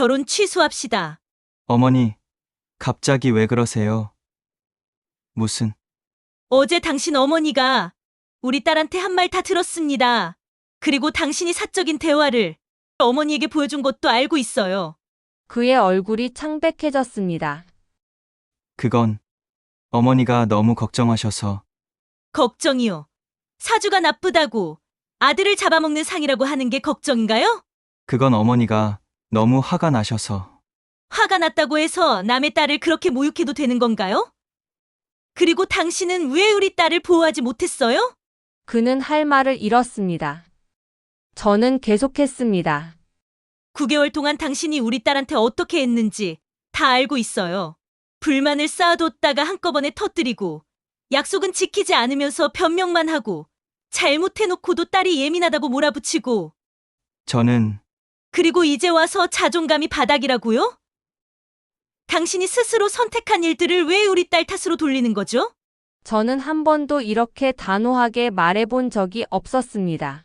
결혼 취소합시다. 어머니, 갑자기 왜 그러세요? 무슨, 어제 당신 어머니가 우리 딸한테 한 말 다 들었습니다. 그리고 당신이 사적인 대화를 어머니에게 보여준 것도 알고 있어요. 그의 얼굴이 창백해졌습니다. 그건 어머니가 너무 걱정하셔서 걱정이요. 사주가 나쁘다고 아들을 잡아먹는 상이라고 하는 게 걱정인가요? 그건 어머니가 너무 화가 나셔서 화가 났다고 해서 남의 딸을 그렇게 모욕해도 되는 건가요? 그리고 당신은 왜 우리 딸을 보호하지 못했어요? 그는 할 말을 잃었습니다. 저는 계속했습니다. 9개월 동안 당신이 우리 딸한테 어떻게 했는지 다 알고 있어요. 불만을 쌓아뒀다가 한꺼번에 터뜨리고 약속은 지키지 않으면서 변명만 하고 잘못해놓고도 딸이 예민하다고 몰아붙이고 저는 그리고 이제 와서 자존감이 바닥이라고요? 당신이 스스로 선택한 일들을 왜 우리 딸 탓으로 돌리는 거죠? 저는 한 번도 이렇게 단호하게 말해본 적이 없었습니다.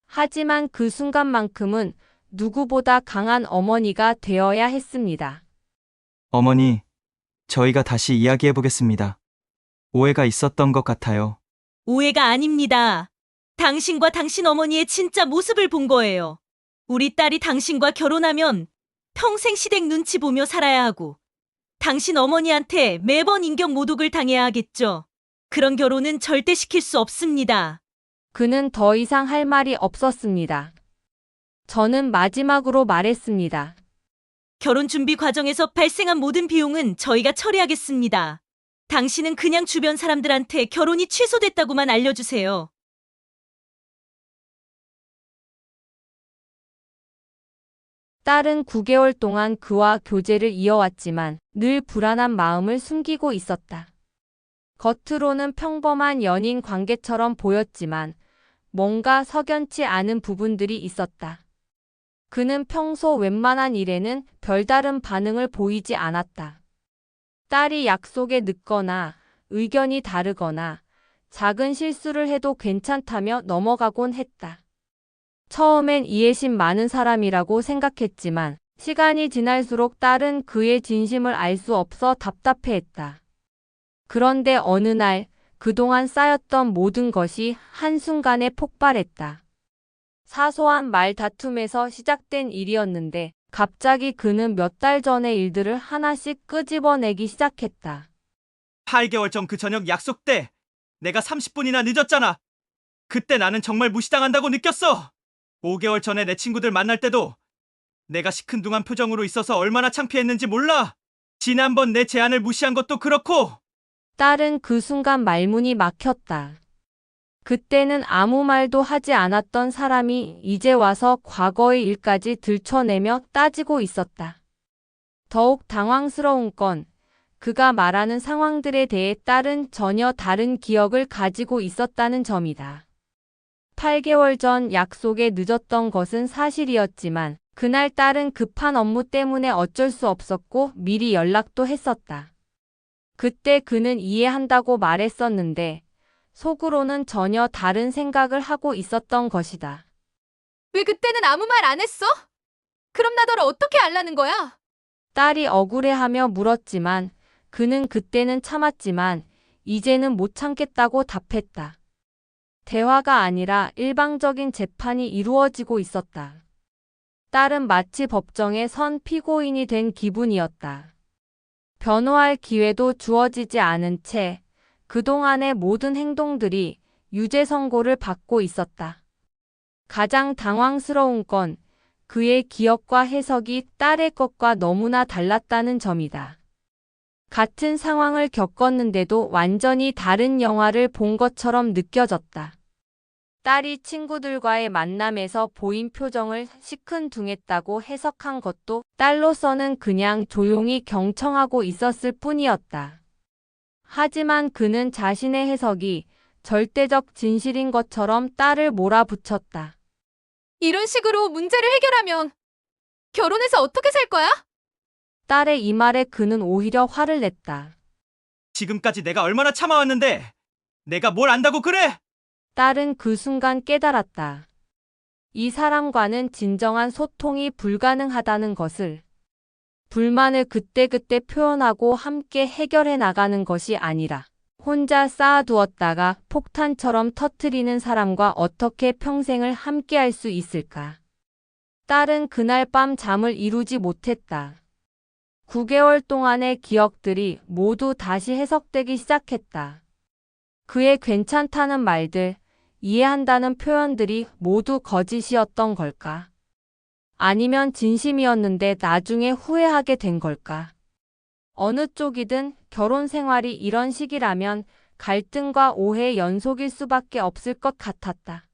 하지만 그 순간만큼은 누구보다 강한 어머니가 되어야 했습니다. 어머니, 저희가 다시 이야기해 보겠습니다. 오해가 있었던 것 같아요. 오해가 아닙니다. 당신과 당신 어머니의 진짜 모습을 본 거예요. 우리 딸이 당신과 결혼하면 평생 시댁 눈치 보며 살아야 하고 당신 어머니한테 매번 인격 모독을 당해야 하겠죠. 그런 결혼은 절대 시킬 수 없습니다. 그는 더 이상 할 말이 없었습니다. 저는 마지막으로 말했습니다. 결혼 준비 과정에서 발생한 모든 비용은 저희가 처리하겠습니다. 당신은 그냥 주변 사람들한테 결혼이 취소됐다고만 알려주세요. 딸은 9개월 동안 그와 교제를 이어왔지만 늘 불안한 마음을 숨기고 있었다. 겉으로는 평범한 연인 관계처럼 보였지만 뭔가 석연치 않은 부분들이 있었다. 그는 평소 웬만한 일에는 별다른 반응을 보이지 않았다. 딸이 약속에 늦거나 의견이 다르거나 작은 실수를 해도 괜찮다며 넘어가곤 했다. 처음엔 이해심 많은 사람이라고 생각했지만 시간이 지날수록 딸은 그의 진심을 알 수 없어 답답해했다. 그런데 어느 날 그동안 쌓였던 모든 것이 한순간에 폭발했다. 사소한 말다툼에서 시작된 일이었는데 갑자기 그는 몇 달 전의 일들을 하나씩 끄집어내기 시작했다. 8개월 전 그 저녁 약속 때 내가 30분이나 늦었잖아. 그때 나는 정말 무시당한다고 느꼈어. 5개월 전에 내 친구들 만날 때도 내가 시큰둥한 표정으로 있어서 얼마나 창피했는지 몰라. 지난번 내 제안을 무시한 것도 그렇고. 딸은 그 순간 말문이 막혔다. 그때는 아무 말도 하지 않았던 사람이 이제 와서 과거의 일까지 들춰내며 따지고 있었다. 더욱 당황스러운 건 그가 말하는 상황들에 대해 딸은 전혀 다른 기억을 가지고 있었다는 점이다. 8개월 전 약속에 늦었던 것은 사실이었지만 그날 딸은 급한 업무 때문에 어쩔 수 없었고 미리 연락도 했었다. 그때 그는 이해한다고 말했었는데 속으로는 전혀 다른 생각을 하고 있었던 것이다. 왜 그때는 아무 말 안 했어? 그럼 나 너를 어떻게 알라는 거야? 딸이 억울해하며 물었지만 그는 그때는 참았지만 이제는 못 참겠다고 답했다. 대화가 아니라 일방적인 재판이 이루어지고 있었다. 딸은 마치 법정에 선 피고인이 된 기분이었다. 변호할 기회도 주어지지 않은 채 그동안의 모든 행동들이 유죄 선고를 받고 있었다. 가장 당황스러운 건 그의 기억과 해석이 딸의 것과 너무나 달랐다는 점이다. 같은 상황을 겪었는데도 완전히 다른 영화를 본 것처럼 느껴졌다. 딸이 친구들과의 만남에서 보인 표정을 시큰둥했다고 해석한 것도 딸로서는 그냥 조용히 경청하고 있었을 뿐이었다. 하지만 그는 자신의 해석이 절대적 진실인 것처럼 딸을 몰아붙였다. 이런 식으로 문제를 해결하면 결혼해서 어떻게 살 거야? 딸의 이 말에 그는 오히려 화를 냈다. 지금까지 내가 얼마나 참아왔는데 내가 뭘 안다고 그래? 딸은 그 순간 깨달았다. 이 사람과는 진정한 소통이 불가능하다는 것을. 불만을 그때그때 표현하고 함께 해결해 나가는 것이 아니라 혼자 쌓아두었다가 폭탄처럼 터뜨리는 사람과 어떻게 평생을 함께할 수 있을까? 딸은 그날 밤 잠을 이루지 못했다. 9개월 동안의 기억들이 모두 다시 해석되기 시작했다. 그의 괜찮다는 말들, 이해한다는 표현들이 모두 거짓이었던 걸까? 아니면 진심이었는데 나중에 후회하게 된 걸까? 어느 쪽이든 결혼 생활이 이런 식이라면 갈등과 오해의 연속일 수밖에 없을 것 같았다.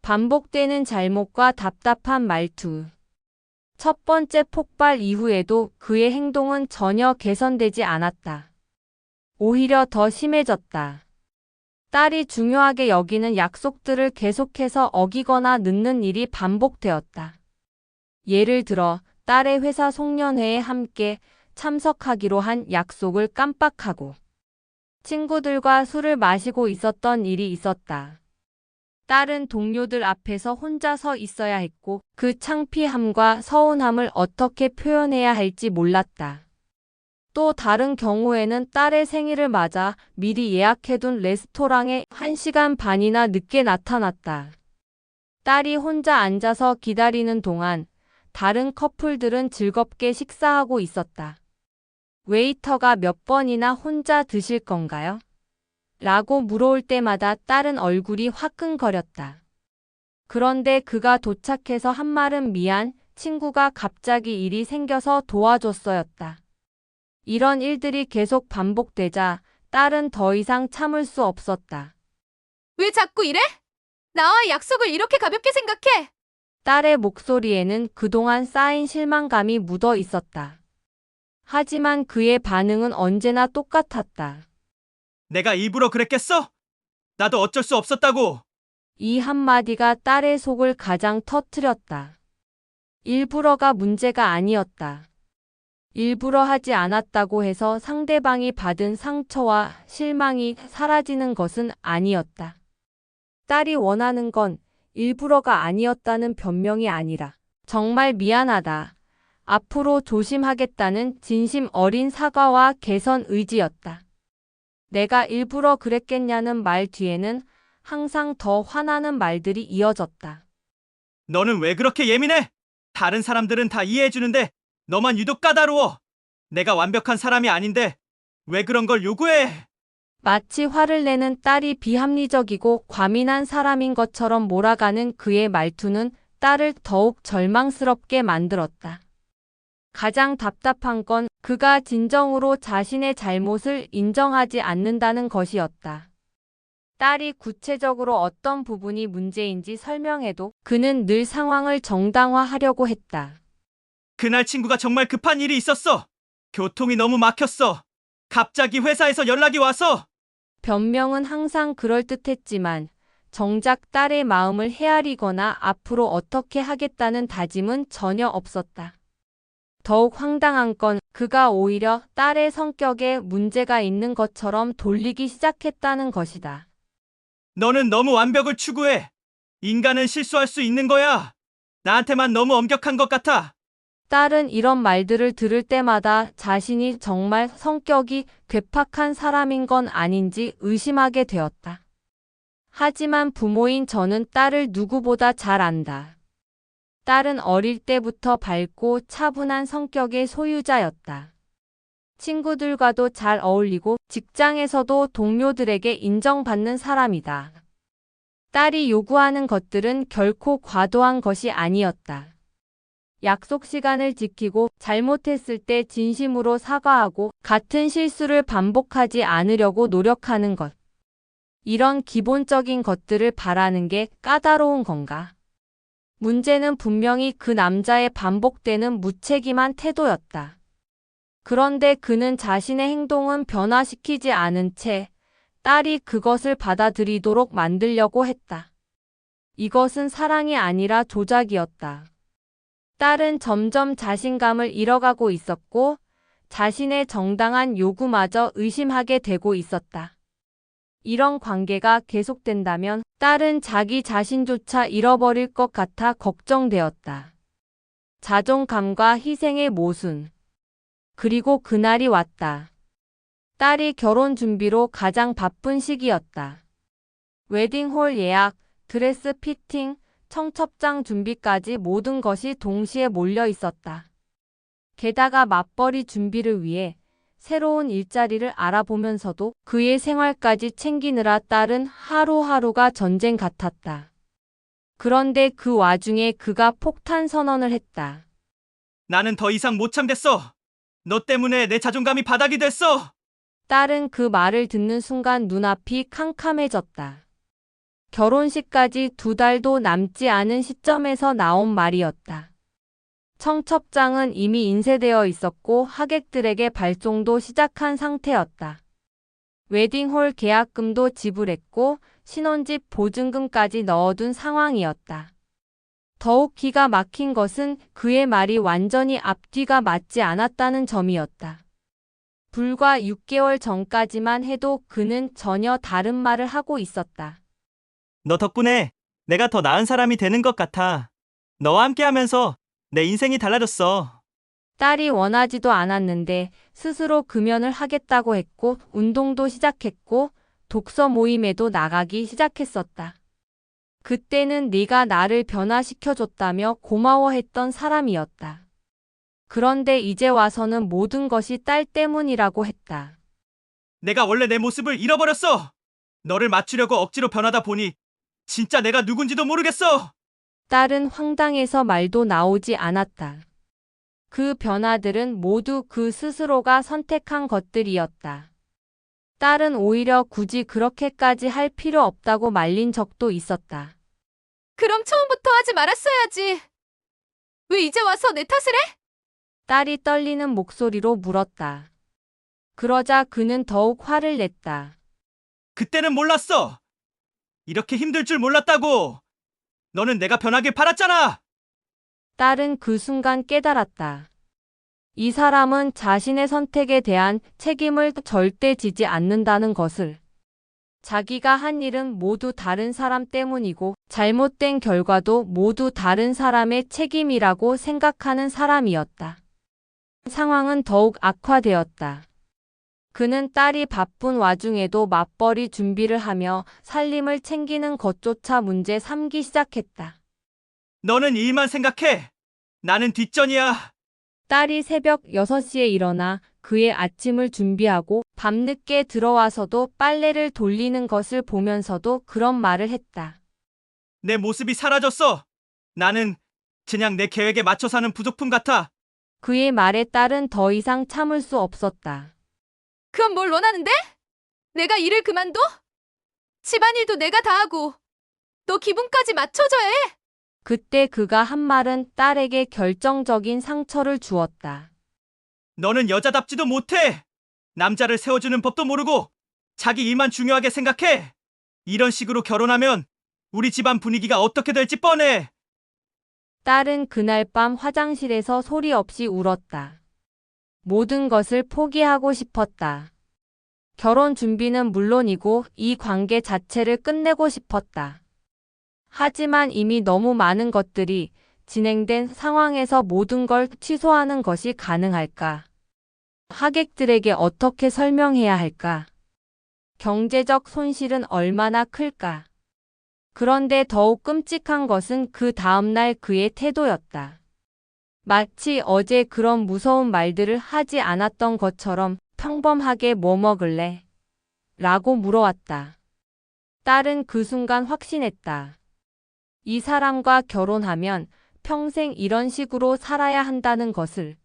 반복되는 잘못과 답답한 말투. 첫 번째 폭발 이후에도 그의 행동은 전혀 개선되지 않았다. 오히려 더 심해졌다. 딸이 중요하게 여기는 약속들을 계속해서 어기거나 늦는 일이 반복되었다. 예를 들어 딸의 회사 송년회에 함께 참석하기로 한 약속을 깜빡하고 친구들과 술을 마시고 있었던 일이 있었다. 딸은 동료들 앞에서 혼자 서 있어야 했고 그 창피함과 서운함을 어떻게 표현해야 할지 몰랐다. 또 다른 경우에는 딸의 생일을 맞아 미리 예약해둔 레스토랑에 1시간 반이나 늦게 나타났다. 딸이 혼자 앉아서 기다리는 동안 다른 커플들은 즐겁게 식사하고 있었다. 웨이터가 몇 번이나 혼자 드실 건가요? 라고 물어올 때마다 딸은 얼굴이 화끈거렸다. 그런데 그가 도착해서 한 말은 미안, 친구가 갑자기 일이 생겨서 도와줬어였다. 이런 일들이 계속 반복되자 딸은 더 이상 참을 수 없었다. 왜 자꾸 이래? 나와의 약속을 이렇게 가볍게 생각해? 딸의 목소리에는 그동안 쌓인 실망감이 묻어 있었다. 하지만 그의 반응은 언제나 똑같았다. 내가 일부러 그랬겠어? 나도 어쩔 수 없었다고. 이 한마디가 딸의 속을 가장 터뜨렸다. 일부러가 문제가 아니었다. 일부러 하지 않았다고 해서 상대방이 받은 상처와 실망이 사라지는 것은 아니었다. 딸이 원하는 건 일부러가 아니었다는 변명이 아니라 정말 미안하다. 앞으로 조심하겠다는 진심 어린 사과와 개선 의지였다. 내가 일부러 그랬겠냐는 말 뒤에는 항상 더 화나는 말들이 이어졌다. 너는 왜 그렇게 예민해? 다른 사람들은 다 이해해주는데 너만 유독 까다로워. 내가 완벽한 사람이 아닌데 왜 그런 걸 요구해? 마치 화를 내는 딸이 비합리적이고 과민한 사람인 것처럼 몰아가는 그의 말투는 딸을 더욱 절망스럽게 만들었다. 가장 답답한 건 그가 진정으로 자신의 잘못을 인정하지 않는다는 것이었다. 딸이 구체적으로 어떤 부분이 문제인지 설명해도 그는 늘 상황을 정당화하려고 했다. 그날 친구가 정말 급한 일이 있었어. 교통이 너무 막혔어. 갑자기 회사에서 연락이 와서. 변명은 항상 그럴듯했지만 정작 딸의 마음을 헤아리거나 앞으로 어떻게 하겠다는 다짐은 전혀 없었다. 더욱 황당한 건 그가 오히려 딸의 성격에 문제가 있는 것처럼 돌리기 시작했다는 것이다. 너는 너무 완벽을 추구해. 인간은 실수할 수 있는 거야. 나한테만 너무 엄격한 것 같아. 딸은 이런 말들을 들을 때마다 자신이 정말 성격이 괴팍한 사람인 건 아닌지 의심하게 되었다. 하지만 부모인 저는 딸을 누구보다 잘 안다. 딸은 어릴 때부터 밝고 차분한 성격의 소유자였다. 친구들과도 잘 어울리고 직장에서도 동료들에게 인정받는 사람이다. 딸이 요구하는 것들은 결코 과도한 것이 아니었다. 약속 시간을 지키고 잘못했을 때 진심으로 사과하고 같은 실수를 반복하지 않으려고 노력하는 것. 이런 기본적인 것들을 바라는 게 까다로운 건가? 문제는 분명히 그 남자의 반복되는 무책임한 태도였다. 그런데 그는 자신의 행동은 변화시키지 않은 채 딸이 그것을 받아들이도록 만들려고 했다. 이것은 사랑이 아니라 조작이었다. 딸은 점점 자신감을 잃어가고 있었고 자신의 정당한 요구마저 의심하게 되고 있었다. 이런 관계가 계속된다면 딸은 자기 자신조차 잃어버릴 것 같아 걱정되었다. 자존감과 희생의 모순. 그리고 그날이 왔다. 딸이 결혼 준비로 가장 바쁜 시기였다. 웨딩홀 예약, 드레스 피팅, 청첩장 준비까지 모든 것이 동시에 몰려 있었다. 게다가 맞벌이 준비를 위해 새로운 일자리를 알아보면서도 그의 생활까지 챙기느라 딸은 하루하루가 전쟁 같았다. 그런데 그 와중에 그가 폭탄 선언을 했다. 나는 더 이상 못 참겠어. 너 때문에 내 자존감이 바닥이 됐어. 딸은 그 말을 듣는 순간 눈앞이 캄캄해졌다. 결혼식까지 2달도 남지 않은 시점에서 나온 말이었다. 청첩장은 이미 인쇄되어 있었고 하객들에게 발송도 시작한 상태였다. 웨딩홀 계약금도 지불했고 신혼집 보증금까지 넣어둔 상황이었다. 더욱 기가 막힌 것은 그의 말이 완전히 앞뒤가 맞지 않았다는 점이었다. 불과 6개월 전까지만 해도 그는 전혀 다른 말을 하고 있었다. 너 덕분에 내가 더 나은 사람이 되는 것 같아. 너와 함께하면서 내 인생이 달라졌어. 딸이 원하지도 않았는데 스스로 금연을 하겠다고 했고 운동도 시작했고 독서 모임에도 나가기 시작했었다. 그때는 네가 나를 변화시켜줬다며 고마워했던 사람이었다. 그런데 이제 와서는 모든 것이 딸 때문이라고 했다. 내가 원래 내 모습을 잃어버렸어. 너를 맞추려고 억지로 변하다 보니 진짜 내가 누군지도 모르겠어. 딸은 황당해서 말도 나오지 않았다. 그 변화들은 모두 그 스스로가 선택한 것들이었다. 딸은 오히려 굳이 그렇게까지 할 필요 없다고 말린 적도 있었다. 그럼 처음부터 하지 말았어야지. 왜 이제 와서 내 탓을 해? 딸이 떨리는 목소리로 물었다. 그러자 그는 더욱 화를 냈다. 그때는 몰랐어. 이렇게 힘들 줄 몰랐다고. 너는 내가 변하길 바랐잖아. 딸은 그 순간 깨달았다. 이 사람은 자신의 선택에 대한 책임을 절대 지지 않는다는 것을. 자기가 한 일은 모두 다른 사람 때문이고 잘못된 결과도 모두 다른 사람의 책임이라고 생각하는 사람이었다. 상황은 더욱 악화되었다. 그는 딸이 바쁜 와중에도 맞벌이 준비를 하며 살림을 챙기는 것조차 문제 삼기 시작했다. 너는 일만 생각해. 나는 뒷전이야. 딸이 새벽 6시에 일어나 그의 아침을 준비하고 밤늦게 들어와서도 빨래를 돌리는 것을 보면서도 그런 말을 했다. 내 모습이 사라졌어. 나는 그냥 내 계획에 맞춰 사는 부속품 같아. 그의 말에 딸은 더 이상 참을 수 없었다. 그럼 뭘 원하는데? 내가 일을 그만둬? 집안일도 내가 다 하고 너 기분까지 맞춰줘야 해. 그때 그가 한 말은 딸에게 결정적인 상처를 주었다. 너는 여자답지도 못해. 남자를 세워주는 법도 모르고 자기 일만 중요하게 생각해. 이런 식으로 결혼하면 우리 집안 분위기가 어떻게 될지 뻔해. 딸은 그날 밤 화장실에서 소리 없이 울었다. 모든 것을 포기하고 싶었다. 결혼 준비는 물론이고 이 관계 자체를 끝내고 싶었다. 하지만 이미 너무 많은 것들이 진행된 상황에서 모든 걸 취소하는 것이 가능할까? 하객들에게 어떻게 설명해야 할까? 경제적 손실은 얼마나 클까? 그런데 더욱 끔찍한 것은 그 다음날 그의 태도였다. 마치 어제 그런 무서운 말들을 하지 않았던 것처럼 평범하게 뭐 먹을래? 라고 물어왔다. 딸은 그 순간 확신했다. 이 사람과 결혼하면 평생 이런 식으로 살아야 한다는 것을.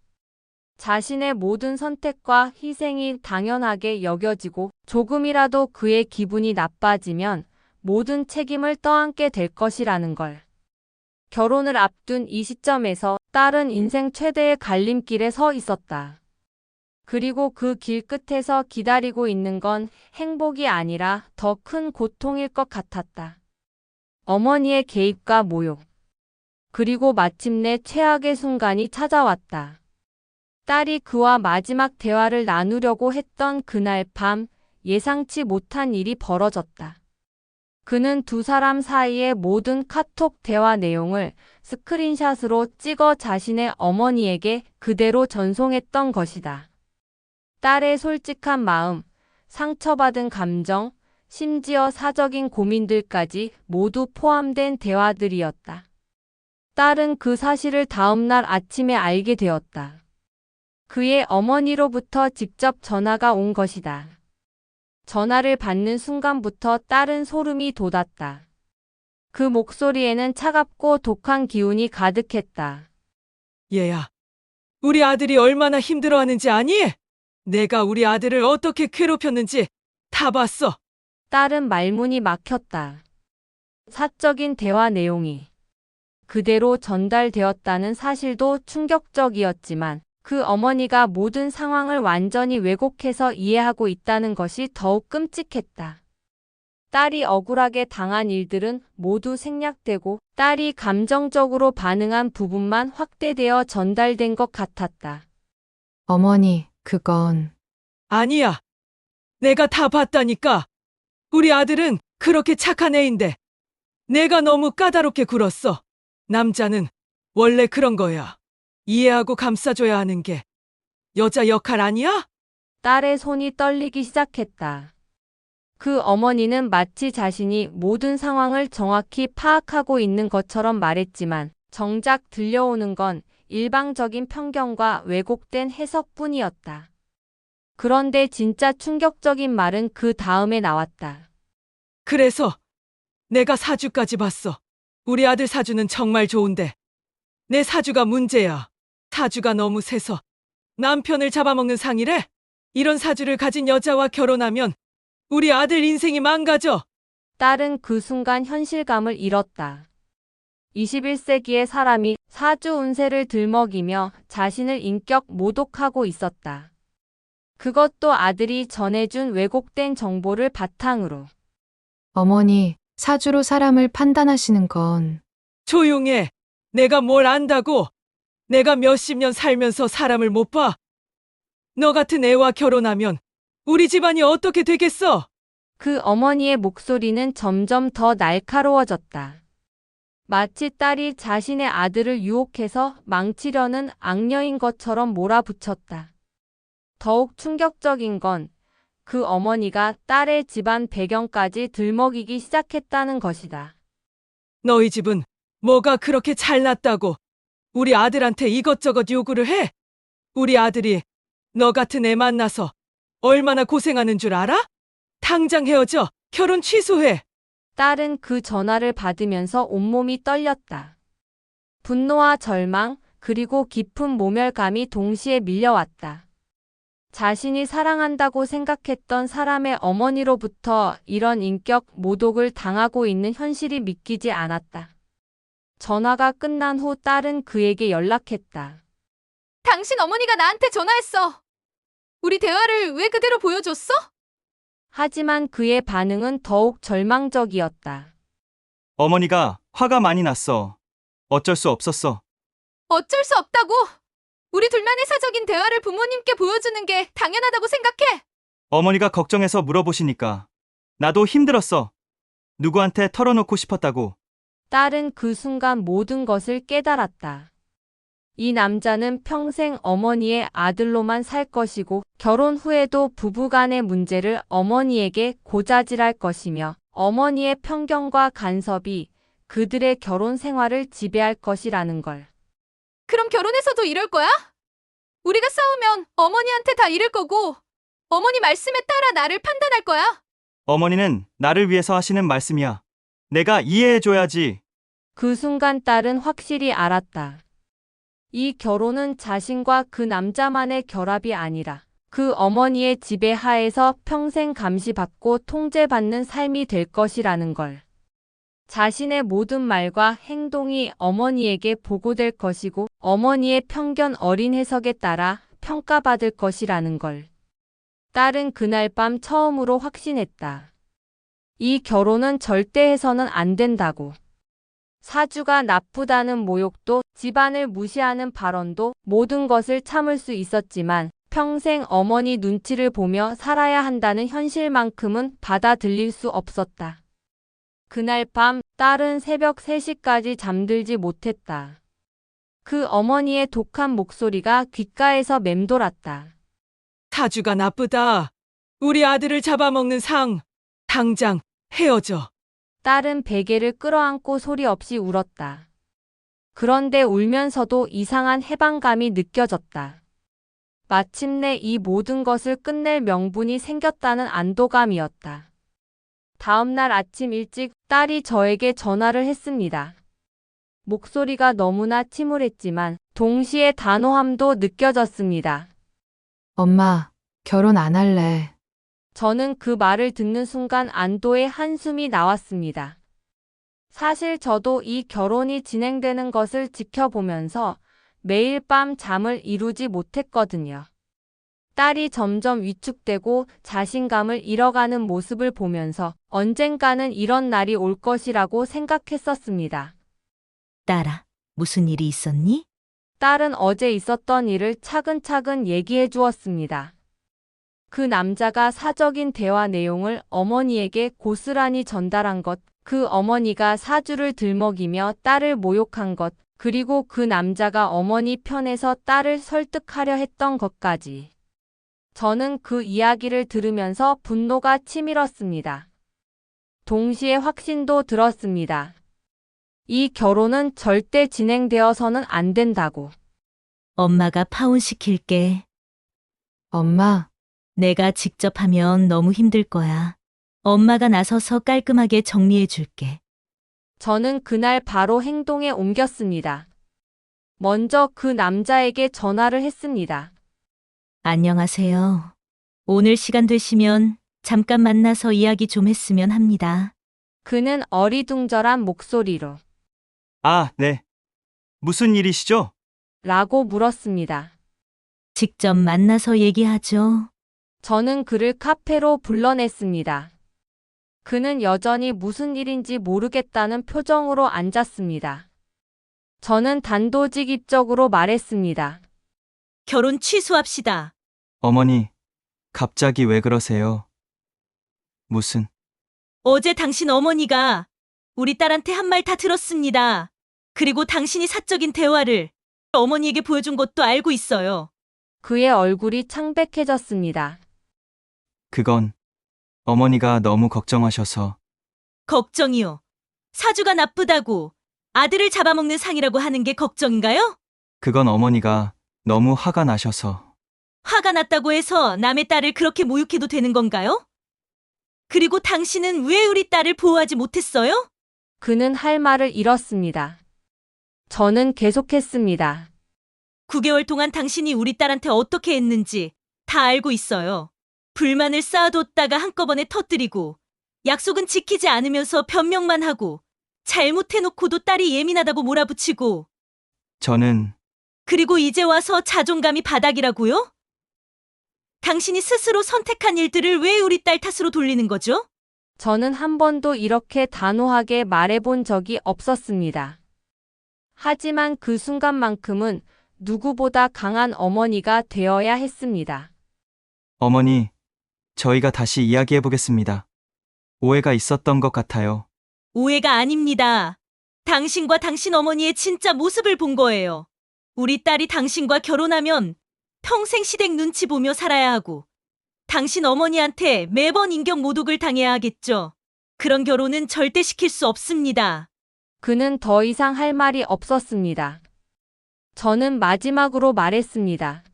자신의 모든 선택과 희생이 당연하게 여겨지고 조금이라도 그의 기분이 나빠지면 모든 책임을 떠안게 될 것이라는 걸. 결혼을 앞둔 이 시점에서 딸은 인생 최대의 갈림길에 서 있었다. 그리고 그 길 끝에서 기다리고 있는 건 행복이 아니라 더 큰 고통일 것 같았다. 어머니의 개입과 모욕. 그리고 마침내 최악의 순간이 찾아왔다. 딸이 그와 마지막 대화를 나누려고 했던 그날 밤, 예상치 못한 일이 벌어졌다. 그는 두 사람 사이의 모든 카톡 대화 내용을 스크린샷으로 찍어 자신의 어머니에게 그대로 전송했던 것이다. 딸의 솔직한 마음, 상처받은 감정, 심지어 사적인 고민들까지 모두 포함된 대화들이었다. 딸은 그 사실을 다음 날 아침에 알게 되었다. 그의 어머니로부터 직접 전화가 온 것이다. 전화를 받는 순간부터 딸은 소름이 돋았다. 그 목소리에는 차갑고 독한 기운이 가득했다. 얘야, 우리 아들이 얼마나 힘들어하는지 아니? 내가 우리 아들을 어떻게 괴롭혔는지 다 봤어. 딸은 말문이 막혔다. 사적인 대화 내용이 그대로 전달되었다는 사실도 충격적이었지만 그 어머니가 모든 상황을 완전히 왜곡해서 이해하고 있다는 것이 더욱 끔찍했다. 딸이 억울하게 당한 일들은 모두 생략되고 딸이 감정적으로 반응한 부분만 확대되어 전달된 것 같았다. 어머니, 그건 아니야. 내가 다 봤다니까. 우리 아들은 그렇게 착한 애인데 내가 너무 까다롭게 굴었어. 남자는 원래 그런 거야. 이해하고 감싸줘야 하는 게 여자 역할 아니야? 딸의 손이 떨리기 시작했다. 그 어머니는 마치 자신이 모든 상황을 정확히 파악하고 있는 것처럼 말했지만 정작 들려오는 건 일방적인 편견과 왜곡된 해석뿐이었다. 그런데 진짜 충격적인 말은 그 다음에 나왔다. 그래서 내가 사주까지 봤어. 우리 아들 사주는 정말 좋은데 내 사주가 문제야. 사주가 너무 세서 남편을 잡아먹는 상이래. 이런 사주를 가진 여자와 결혼하면 우리 아들 인생이 망가져. 딸은 그 순간 현실감을 잃었다. 21세기의 사람이 사주 운세를 들먹이며 자신을 인격 모독하고 있었다. 그것도 아들이 전해준 왜곡된 정보를 바탕으로. 어머니, 사주로 사람을 판단하시는 건 조용해. 내가 뭘 안다고. 내가 몇십 년 살면서 사람을 못 봐. 너 같은 애와 결혼하면 우리 집안이 어떻게 되겠어? 그 어머니의 목소리는 점점 더 날카로워졌다. 마치 딸이 자신의 아들을 유혹해서 망치려는 악녀인 것처럼 몰아붙였다. 더욱 충격적인 건 그 어머니가 딸의 집안 배경까지 들먹이기 시작했다는 것이다. 너희 집은 뭐가 그렇게 잘났다고 우리 아들한테 이것저것 요구를 해? 우리 아들이 너 같은 애 만나서 얼마나 고생하는 줄 알아? 당장 헤어져. 결혼 취소해. 딸은 그 전화를 받으면서 온몸이 떨렸다. 분노와 절망, 그리고 깊은 모멸감이 동시에 밀려왔다. 자신이 사랑한다고 생각했던 사람의 어머니로부터 이런 인격 모독을 당하고 있는 현실이 믿기지 않았다. 전화가 끝난 후 딸은 그에게 연락했다. 당신 어머니가 나한테 전화했어. 우리 대화를 왜 그대로 보여줬어? 하지만 그의 반응은 더욱 절망적이었다. 어머니가 화가 많이 났어. 어쩔 수 없었어. 어쩔 수 없다고. 우리 둘만의 사적인 대화를 부모님께 보여주는 게 당연하다고 생각해. 어머니가 걱정해서 물어보시니까 나도 힘들었어. 누구한테 털어놓고 싶었다고. 딸은 그 순간 모든 것을 깨달았다. 이 남자는 평생 어머니의 아들로만 살 것이고 결혼 후에도 부부간의 문제를 어머니에게 고자질할 것이며 어머니의 편견과 간섭이 그들의 결혼 생활을 지배할 것이라는 걸. 그럼 결혼해서도 이럴 거야? 우리가 싸우면 어머니한테 다 이를 거고 어머니 말씀에 따라 나를 판단할 거야. 어머니는 나를 위해서 하시는 말씀이야. 내가 이해해줘야지. 그 순간 딸은 확실히 알았다. 이 결혼은 자신과 그 남자만의 결합이 아니라 그 어머니의 지배하에서 평생 감시받고 통제받는 삶이 될 것이라는 걸. 자신의 모든 말과 행동이 어머니에게 보고될 것이고 어머니의 편견 어린 해석에 따라 평가받을 것이라는 걸. 딸은 그날 밤 처음으로 확신했다. 이 결혼은 절대 해서는 안 된다고. 사주가 나쁘다는 모욕도 집안을 무시하는 발언도 모든 것을 참을 수 있었지만 평생 어머니 눈치를 보며 살아야 한다는 현실만큼은 받아들일 수 없었다. 그날 밤 딸은 새벽 3시까지 잠들지 못했다. 그 어머니의 독한 목소리가 귓가에서 맴돌았다. 사주가 나쁘다. 우리 아들을 잡아먹는 상. 당장 헤어져. 딸은 베개를 끌어안고 소리 없이 울었다. 그런데 울면서도 이상한 해방감이 느껴졌다. 마침내 이 모든 것을 끝낼 명분이 생겼다는 안도감이었다. 다음 날 아침 일찍 딸이 저에게 전화를 했습니다. 목소리가 너무나 침울했지만 동시에 단호함도 느껴졌습니다. 엄마, 결혼 안 할래. 저는 그 말을 듣는 순간 안도의 한숨이 나왔습니다. 사실 저도 이 결혼이 진행되는 것을 지켜보면서 매일 밤 잠을 이루지 못했거든요. 딸이 점점 위축되고 자신감을 잃어가는 모습을 보면서 언젠가는 이런 날이 올 것이라고 생각했었습니다. 딸아, 무슨 일이 있었니? 딸은 어제 있었던 일을 차근차근 얘기해 주었습니다. 그 남자가 사적인 대화 내용을 어머니에게 고스란히 전달한 것, 그 어머니가 사주를 들먹이며 딸을 모욕한 것, 그리고 그 남자가 어머니 편에서 딸을 설득하려 했던 것까지. 저는 그 이야기를 들으면서 분노가 치밀었습니다. 동시에 확신도 들었습니다. 이 결혼은 절대 진행되어서는 안 된다고. 엄마가 파혼시킬게. 엄마, 내가 직접 하면 너무 힘들 거야. 엄마가 나서서 깔끔하게 정리해 줄게. 저는 그날 바로 행동에 옮겼습니다. 먼저 그 남자에게 전화를 했습니다. 안녕하세요. 오늘 시간 되시면 잠깐 만나서 이야기 좀 했으면 합니다. 그는 어리둥절한 목소리로 아, 네. 무슨 일이시죠? 라고 물었습니다. 직접 만나서 얘기하죠. 저는 그를 카페로 불러냈습니다. 그는 여전히 무슨 일인지 모르겠다는 표정으로 앉았습니다. 저는 단도직입적으로 말했습니다. 결혼 취소합시다. 어머니, 갑자기 왜 그러세요? 무슨, 어제 당신 어머니가 우리 딸한테 한 말 다 들었습니다. 그리고 당신이 사적인 대화를 어머니에게 보여준 것도 알고 있어요. 그의 얼굴이 창백해졌습니다. 그건 어머니가 너무 걱정하셔서. 걱정이요. 사주가 나쁘다고 아들을 잡아먹는 상이라고 하는 게 걱정인가요? 그건 어머니가 너무 화가 나셔서. 화가 났다고 해서 남의 딸을 그렇게 모욕해도 되는 건가요? 그리고 당신은 왜 우리 딸을 보호하지 못했어요? 그는 할 말을 잃었습니다. 저는 계속했습니다. 9개월 동안 당신이 우리 딸한테 어떻게 했는지 다 알고 있어요. 불만을 쌓아뒀다가 한꺼번에 터뜨리고 약속은 지키지 않으면서 변명만 하고 잘못해놓고도 딸이 예민하다고 몰아붙이고 저는 그리고 이제 와서 자존감이 바닥이라고요? 당신이 스스로 선택한 일들을 왜 우리 딸 탓으로 돌리는 거죠? 저는 한 번도 이렇게 단호하게 말해본 적이 없었습니다. 하지만 그 순간만큼은 누구보다 강한 어머니가 되어야 했습니다. 어머니, 저희가 다시 이야기해 보겠습니다. 오해가 있었던 것 같아요. 오해가 아닙니다. 당신과 당신 어머니의 진짜 모습을 본 거예요. 우리 딸이 당신과 결혼하면 평생 시댁 눈치 보며 살아야 하고 당신 어머니한테 매번 인격 모독을 당해야 하겠죠. 그런 결혼은 절대 시킬 수 없습니다. 그는 더 이상 할 말이 없었습니다. 저는 마지막으로 말했습니다.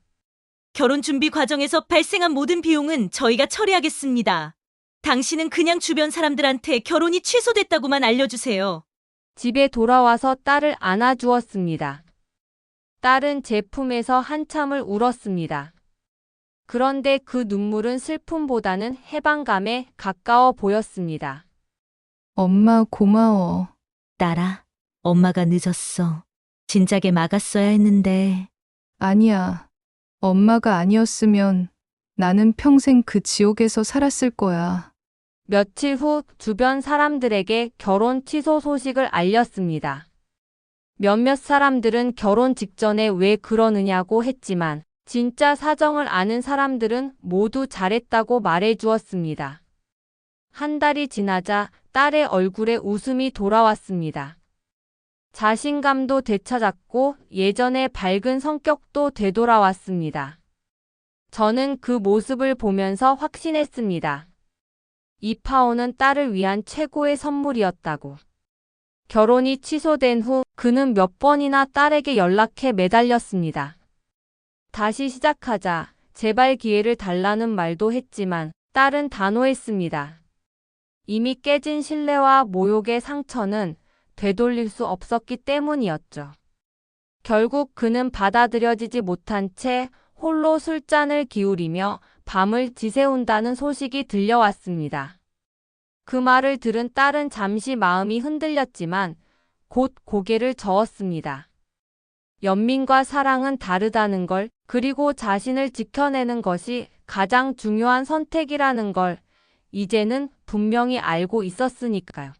결혼 준비 과정에서 발생한 모든 비용은 저희가 처리하겠습니다. 당신은 그냥 주변 사람들한테 결혼이 취소됐다고만 알려주세요. 집에 돌아와서 딸을 안아주었습니다. 딸은 제 품에서 한참을 울었습니다. 그런데 그 눈물은 슬픔보다는 해방감에 가까워 보였습니다. 엄마 고마워. 딸아, 엄마가 늦었어. 진작에 막았어야 했는데. 아니야. 엄마가 아니었으면 나는 평생 그 지옥에서 살았을 거야. 며칠 후 주변 사람들에게 결혼 취소 소식을 알렸습니다. 몇몇 사람들은 결혼 직전에 왜 그러느냐고 했지만 진짜 사정을 아는 사람들은 모두 잘했다고 말해 주었습니다. 한 달이 지나자 딸의 얼굴에 웃음이 돌아왔습니다. 자신감도 되찾았고 예전의 밝은 성격도 되돌아왔습니다. 저는 그 모습을 보면서 확신했습니다. 이파오는 딸을 위한 최고의 선물이었다고. 결혼이 취소된 후 그는 몇 번이나 딸에게 연락해 매달렸습니다. 다시 시작하자, 제발 기회를 달라는 말도 했지만 딸은 단호했습니다. 이미 깨진 신뢰와 모욕의 상처는 되돌릴 수 없었기 때문이었죠. 결국 그는 받아들여지지 못한 채 홀로 술잔을 기울이며 밤을 지새운다는 소식이 들려왔습니다. 그 말을 들은 딸은 잠시 마음이 흔들렸지만 곧 고개를 저었습니다. 연민과 사랑은 다르다는 걸, 그리고 자신을 지켜내는 것이 가장 중요한 선택이라는 걸 이제는 분명히 알고 있었으니까요.